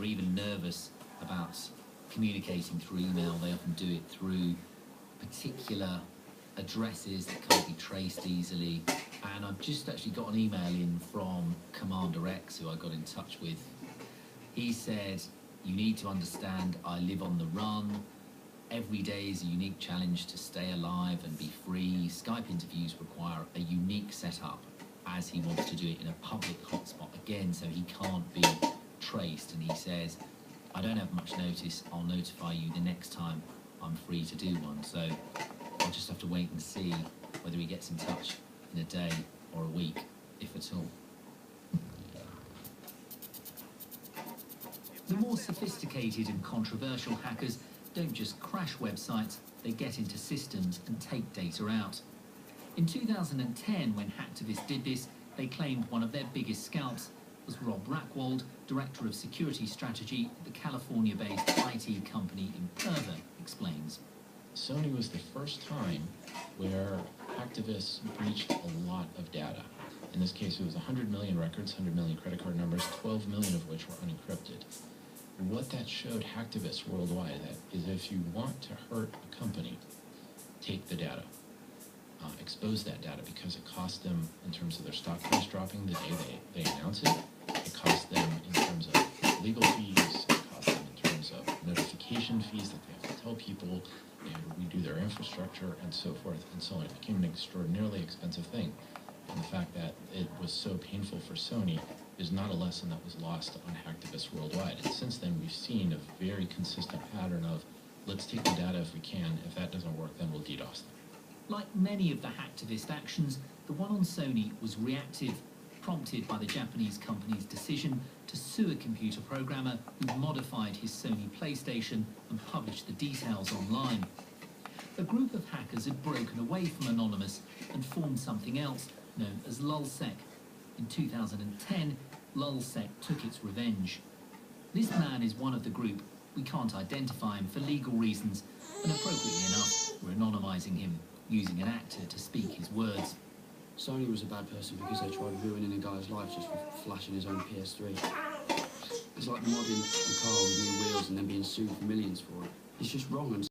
They're even nervous about communicating through email. They often do it through particular addresses that can't be traced easily. And I've just actually got an email in from Commander X, who I got in touch with. He said, "You need to understand, I live on the run. Every day is a unique challenge to stay alive and be free. Skype interviews require a unique setup, as he wants to do it in a public hotspot again, so he can't be traced." And he says, "I don't have much notice. I'll notify you the next time I'm free to do one." So I'll just have to wait and see whether he gets in touch in a day or a week, if at all. The more sophisticated and controversial hackers don't just crash websites, they get into systems and take data out. In 2010, when hacktivists did this, they claimed one of their biggest scalps was Rob Rackwald, Director of Security Strategy at the California-based IT company Imperva, explains. Sony was the first time where hacktivists breached a lot of data. In this case, it was 100 million records, 100 million credit card numbers, 12 million of which were unencrypted. What that showed hacktivists worldwide is if you want to hurt a company, take the data. Expose that data, because it costs them in terms of their stock price dropping the day they announce it. It costs them in terms of legal fees. It costs them in terms of notification fees that they have to tell people. They have to redo their infrastructure and so forth and so on. It became an extraordinarily expensive thing. And the fact that it was so painful for Sony is not a lesson that was lost on hacktivists worldwide. And since then, we've seen a very consistent pattern of, let's take the data if we can. If that doesn't work, then we'll DDoS them. Like many of the hacktivist actions, the one on Sony was reactive, prompted by the Japanese company's decision to sue a computer programmer who modified his Sony PlayStation and published the details online. A group of hackers had broken away from Anonymous and formed something else known as Lulzsec. In 2010, Lulzsec took its revenge. This man is one of the group. We can't identify him for legal reasons, and appropriately enough, we're anonymizing him, using an actor to speak his words. Sony was a bad person because they tried ruining a guy's life just for flashing his own PS3. It's like modding a car with new wheels and then being sued for millions for it. It's just wrong. And